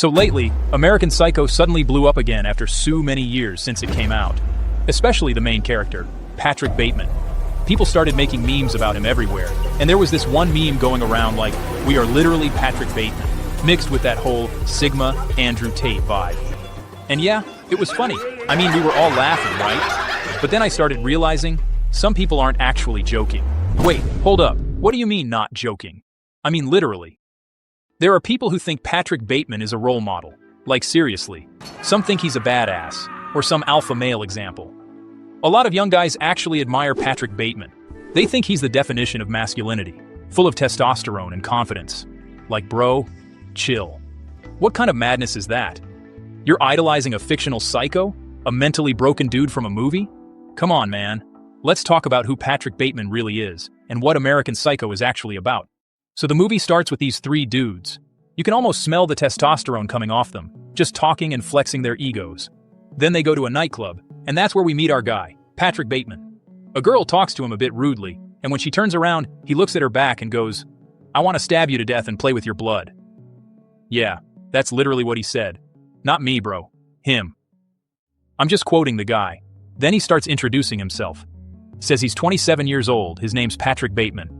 So lately, American Psycho suddenly blew up again after so many years since it came out. Especially the main character, Patrick Bateman. People started making memes about him everywhere, and there was this one meme going around like, "We are literally Patrick Bateman," mixed with that whole Sigma Andrew Tate vibe. And yeah, it was funny. I mean, we were all laughing, right? But then I started realizing, some people aren't actually joking. Wait, hold up. What do you mean not joking? I mean literally. There are people who think Patrick Bateman is a role model. Like seriously. Some think he's a badass, or some alpha male example. A lot of young guys actually admire Patrick Bateman. They think he's the definition of masculinity, full of testosterone and confidence. Like, bro, chill. What kind of madness is that? You're idolizing a fictional psycho? A mentally broken dude from a movie? Come on, man. Let's talk about who Patrick Bateman really is, and what American Psycho is actually about. So the movie starts with these three dudes. You can almost smell the testosterone coming off them, just talking and flexing their egos. Then they go to a nightclub, and that's where we meet our guy, Patrick Bateman. A girl talks to him a bit rudely, and when she turns around, he looks at her back and goes, "I want to stab you to death and play with your blood." Yeah, that's literally what he said. Not me, bro. Him. I'm just quoting the guy. Then he starts introducing himself. Says he's 27 years old, his name's Patrick Bateman.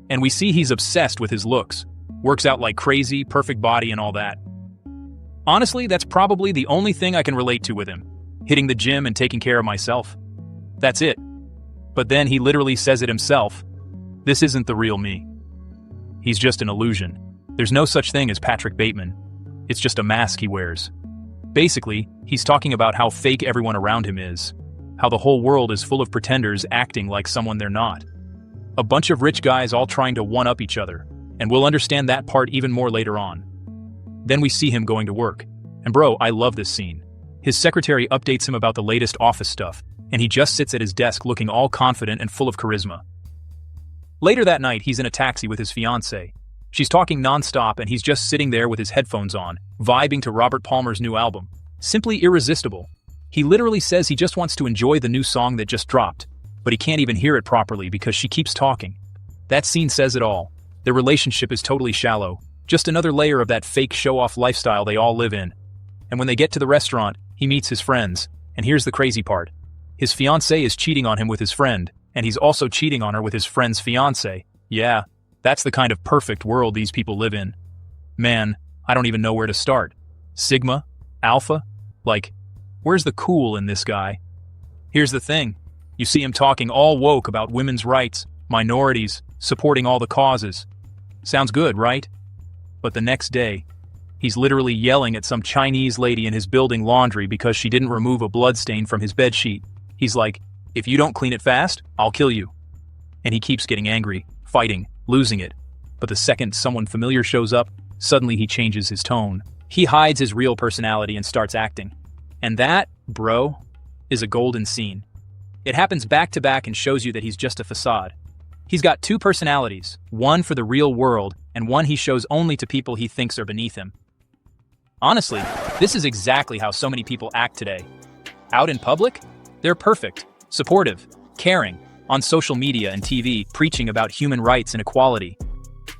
And we see he's obsessed with his looks. Works out like crazy, perfect body and all that. Honestly, that's probably the only thing I can relate to with him. Hitting the gym and taking care of myself. That's it. But then he literally says it himself. This isn't the real me. He's just an illusion. There's no such thing as Patrick Bateman. It's just a mask he wears. Basically, he's talking about how fake everyone around him is. How the whole world is full of pretenders acting like someone they're not. A bunch of rich guys all trying to one-up each other, and we'll understand that part even more later on. Then we see him going to work. And bro, I love this scene. His secretary updates him about the latest office stuff, and he just sits at his desk looking all confident and full of charisma. Later that night, he's in a taxi with his fiancée. She's talking non-stop and he's just sitting there with his headphones on, vibing to Robert Palmer's new album. Simply irresistible. He literally says he just wants to enjoy the new song that just dropped, but he can't even hear it properly because she keeps talking. That scene says it all. Their relationship is totally shallow, just another layer of that fake show-off lifestyle they all live in. And when they get to the restaurant, he meets his friends, and here's the crazy part. His fiancée is cheating on him with his friend, and he's also cheating on her with his friend's fiancée. Yeah, that's the kind of perfect world these people live in. Man, I don't even know where to start. Sigma? Alpha? Like, where's the cool in this guy? Here's the thing. You see him talking all woke about women's rights, minorities, supporting all the causes. Sounds good, right? But the next day, he's literally yelling at some Chinese lady in his building laundry because she didn't remove a bloodstain from his bedsheet. He's like, "If you don't clean it fast, I'll kill you." And he keeps getting angry, fighting, losing it. But the second someone familiar shows up, suddenly he changes his tone. He hides his real personality and starts acting. And that, bro, is a golden scene. It happens back to back and shows you that he's just a facade. He's got two personalities, one for the real world and one he shows only to people he thinks are beneath him. Honestly, this is exactly how so many people act today. Out in public, they're perfect, supportive, caring, on social media and TV preaching about human rights and equality.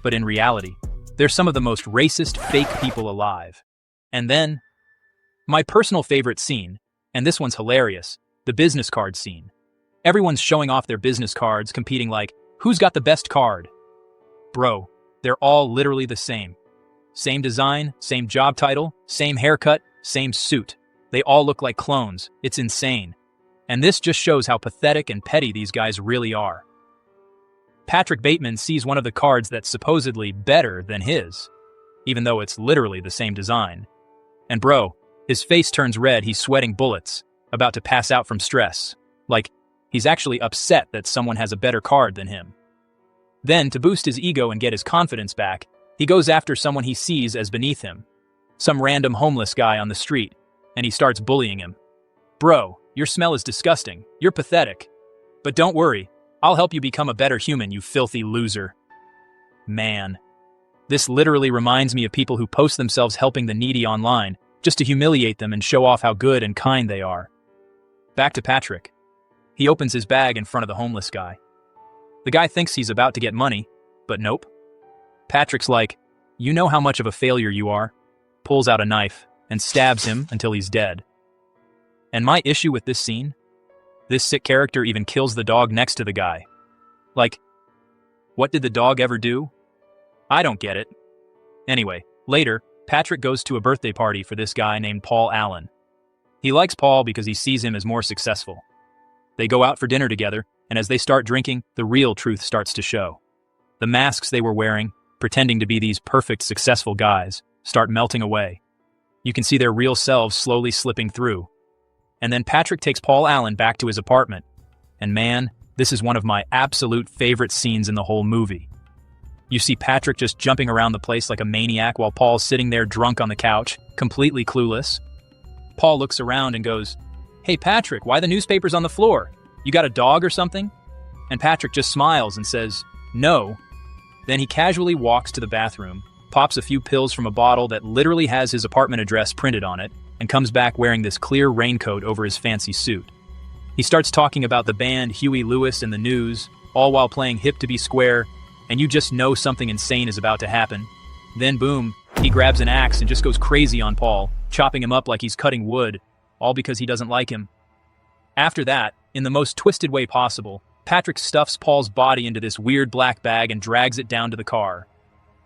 But in reality, they're some of the most racist, fake people alive. And then, my personal favorite scene, and this one's hilarious, the business card scene. Everyone's showing off their business cards, competing like, who's got the best card? Bro, they're all literally the same. Same design, same job title, same haircut, same suit. They all look like clones. It's insane. And this just shows how pathetic and petty these guys really are. Patrick Bateman sees one of the cards that's supposedly better than his, even though it's literally the same design. And bro, his face turns red, he's sweating bullets, about to pass out from stress. Like, he's actually upset that someone has a better card than him. Then, to boost his ego and get his confidence back, he goes after someone he sees as beneath him. Some random homeless guy on the street, and he starts bullying him. Bro, your smell is disgusting. You're pathetic. But don't worry, I'll help you become a better human, you filthy loser. Man. This literally reminds me of people who post themselves helping the needy online, just to humiliate them and show off how good and kind they are. Back to Patrick. He opens his bag in front of the homeless guy. The guy thinks he's about to get money, but nope. Patrick's like, "You know how much of a failure you are? pulls out a knife, and stabs him until he's dead. And my issue with this scene? This sick character even kills the dog next to the guy. Like, what did the dog ever do? I don't get it. Anyway, later, Patrick goes to a birthday party for this guy named Paul Allen. He likes Paul because he sees him as more successful. They go out for dinner together, and as they start drinking, the real truth starts to show. The masks they were wearing, pretending to be these perfect, successful guys, start melting away. You can see their real selves slowly slipping through. And then Patrick takes Paul Allen back to his apartment. And man, this is one of my absolute favorite scenes in the whole movie. You see Patrick just jumping around the place like a maniac while Paul's sitting there drunk on the couch, completely clueless. Paul looks around and goes, "Hey Patrick, why the newspaper's on the floor? You got a dog or something?" And Patrick just smiles and says, "No." Then he casually walks to the bathroom, pops a few pills from a bottle that literally has his apartment address printed on it, and comes back wearing this clear raincoat over his fancy suit. He starts talking about the band Huey Lewis and the news, all while playing hip to be square, and you just know something insane is about to happen. Then boom, he grabs an axe and just goes crazy on Paul, chopping him up like he's cutting wood, all because he doesn't like him. After that, in the most twisted way possible, Patrick stuffs Paul's body into this weird black bag and drags it down to the car.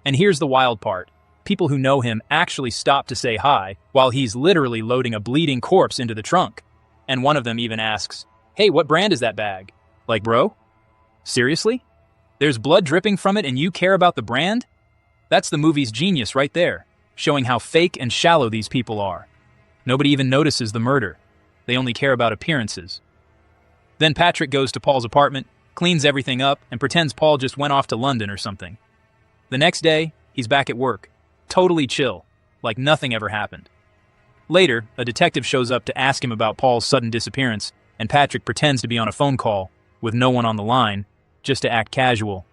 And here's the wild part. People who know him actually stop to say hi while he's literally loading a bleeding corpse into the trunk. And one of them even asks, "Hey, what brand is that bag?" Like, bro? Seriously? There's blood dripping from it and you care about the brand? That's the movie's genius right there, showing how fake and shallow these people are. Nobody even notices the murder. They only care about appearances. Then Patrick goes to Paul's apartment, cleans everything up, and pretends Paul just went off to London or something. The next day, he's back at work, totally chill, like nothing ever happened. Later, a detective shows up to ask him about Paul's sudden disappearance, and Patrick pretends to be on a phone call, with no one on the line, just to act casual.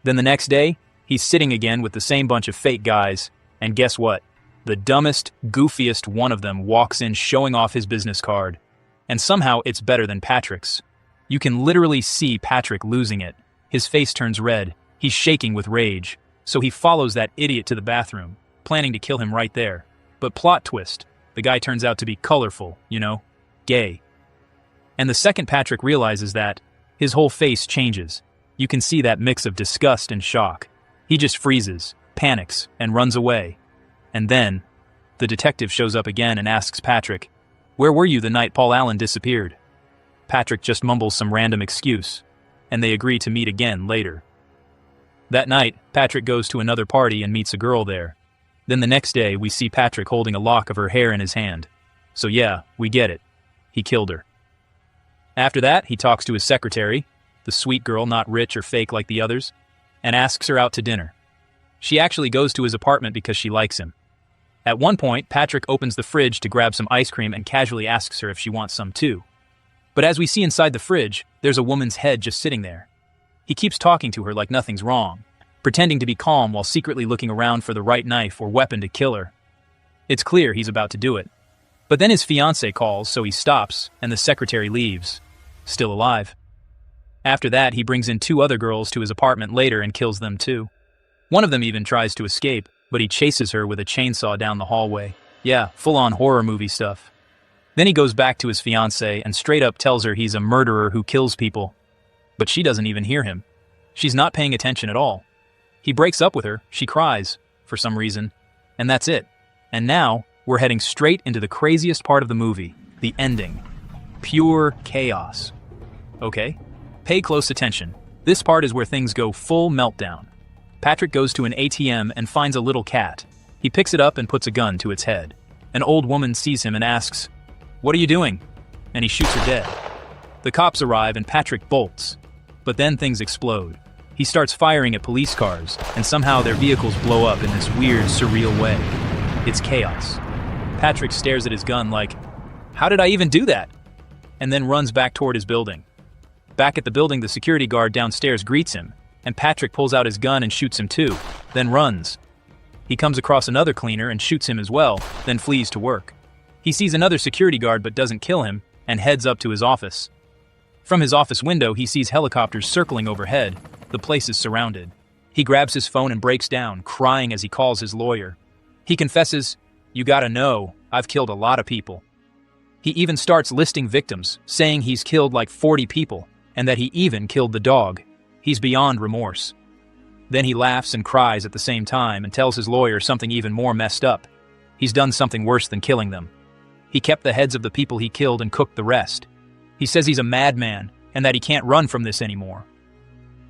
Then the next day, he's sitting again with the same bunch of fake guys, and guess what? The dumbest, goofiest one of them walks in showing off his business card. And somehow it's better than Patrick's. You can literally see Patrick losing it. His face turns red. He's shaking with rage. So he follows that idiot to the bathroom, planning to kill him right there. But plot twist, the guy turns out to be colorful, gay. And the second Patrick realizes that, his whole face changes. You can see that mix of disgust and shock. He just freezes, panics, and runs away. And then, the detective shows up again and asks Patrick, "Where were you the night Paul Allen disappeared?" Patrick just mumbles some random excuse, and they agree to meet again later. That night, Patrick goes to another party and meets a girl there. Then the next day, we see Patrick holding a lock of her hair in his hand. So yeah, we get it. He killed her. After that, he talks to his secretary, the sweet girl not rich or fake like the others, and asks her out to dinner. She actually goes to his apartment because she likes him. At one point, Patrick opens the fridge to grab some ice cream and casually asks her if she wants some too. But as we see inside the fridge, there's a woman's head just sitting there. He keeps talking to her like nothing's wrong, pretending to be calm while secretly looking around for the right knife or weapon to kill her. It's clear he's about to do it. But then his fiancée calls, so he stops, and the secretary leaves, still alive. After that, he brings in 2 other girls to his apartment later and kills them too. One of them even tries to escape, but he chases her with a chainsaw down the hallway. Yeah, full-on horror movie stuff. Then he goes back to his fiancée and straight up tells her he's a murderer who kills people. But she doesn't even hear him. She's not paying attention at all. He breaks up with her, she cries, for some reason, and that's it. And now, we're heading straight into the craziest part of the movie, the ending. Pure chaos. Okay? Pay close attention. This part is where things go full meltdown. Patrick goes to an ATM and finds a little cat. He picks it up and puts a gun to its head. An old woman sees him and asks, "What are you doing?" And he shoots her dead. The cops arrive and Patrick bolts. But then things explode. He starts firing at police cars, and somehow their vehicles blow up in this weird, surreal way. It's chaos. Patrick stares at his gun like, "How did I even do that?" And then runs back toward his building. Back at the building, the security guard downstairs greets him, and Patrick pulls out his gun and shoots him too, then runs. He comes across another cleaner and shoots him as well, then flees to work. He sees another security guard but doesn't kill him, and heads up to his office. From his office window, he sees helicopters circling overhead. The place is surrounded. He grabs his phone and breaks down, crying as he calls his lawyer. He confesses, You gotta know, I've killed a lot of people. He even starts listing victims, saying he's killed like 40 people, and that he even killed the dog. He's beyond remorse. Then he laughs and cries at the same time and tells his lawyer something even more messed up. He's done something worse than killing them. He kept the heads of the people he killed and cooked the rest. He says he's a madman and that he can't run from this anymore.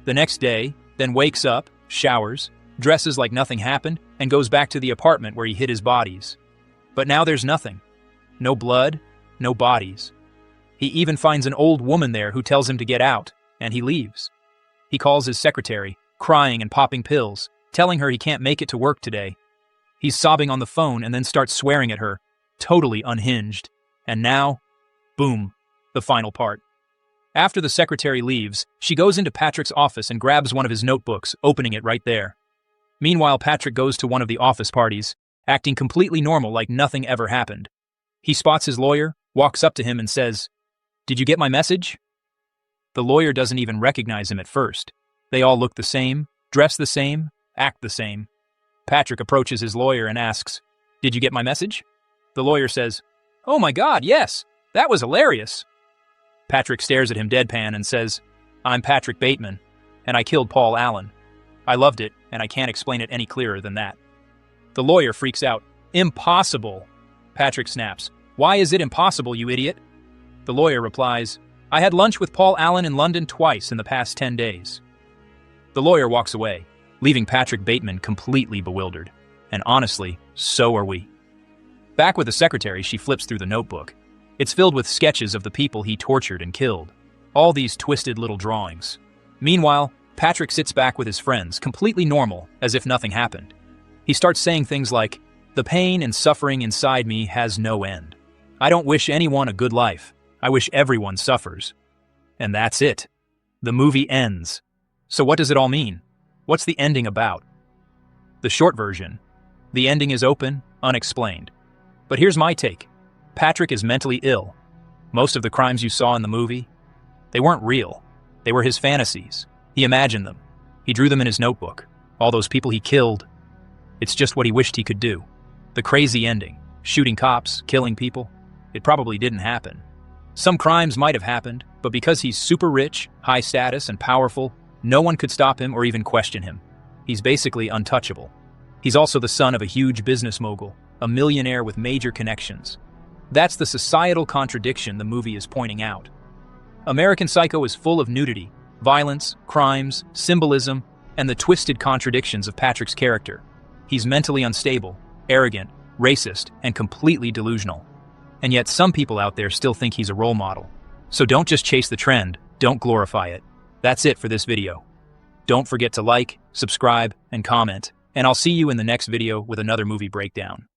The next day, then wakes up, showers, dresses like nothing happened, and goes back to the apartment where he hid his bodies. But now there's nothing. No blood, no bodies. He even finds an old woman there who tells him to get out, and he leaves. He calls his secretary, crying and popping pills, telling her he can't make it to work today. He's sobbing on the phone and then starts swearing at her, totally unhinged. And now, boom, the final part. After the secretary leaves, she goes into Patrick's office and grabs one of his notebooks, opening it right there. Meanwhile, Patrick goes to one of the office parties, acting completely normal like nothing ever happened. He spots his lawyer, walks up to him and says, "Did you get my message?" The lawyer doesn't even recognize him at first. They all look the same, dress the same, act the same. Patrick approaches his lawyer and asks, "Did you get my message?" The lawyer says, "Oh my God, yes, that was hilarious." Patrick stares at him deadpan and says, "I'm Patrick Bateman, and I killed Paul Allen. I loved it, and I can't explain it any clearer than that." The lawyer freaks out. "Impossible!" Patrick snaps, "Why is it impossible, you idiot?" The lawyer replies, "I had lunch with Paul Allen in London twice in the past 10 days. The lawyer walks away, leaving Patrick Bateman completely bewildered. And honestly, so are we. Back with the secretary, she flips through the notebook. It's filled with sketches of the people he tortured and killed. All these twisted little drawings. Meanwhile, Patrick sits back with his friends, completely normal, as if nothing happened. He starts saying things like, "The pain and suffering inside me has no end. I don't wish anyone a good life. I wish everyone suffers." And that's it. The movie ends. So what does it all mean? What's the ending about? The short version. The ending is open, unexplained. But here's my take. Patrick is mentally ill. Most of the crimes you saw in the movie, they weren't real. They were his fantasies. He imagined them. He drew them in his notebook. All those people he killed. It's just what he wished he could do. The crazy ending. Shooting cops, killing people. It probably didn't happen. Some crimes might have happened, but because he's super rich, high status, and powerful, no one could stop him or even question him. He's basically untouchable. He's also the son of a huge business mogul, a millionaire with major connections. That's the societal contradiction the movie is pointing out. American Psycho is full of nudity, violence, crimes, symbolism, and the twisted contradictions of Patrick's character. He's mentally unstable, arrogant, racist, and completely delusional. And yet some people out there still think he's a role model. So don't just chase the trend, don't glorify it. That's it for this video. Don't forget to like, subscribe, and comment, and I'll see you in the next video with another movie breakdown.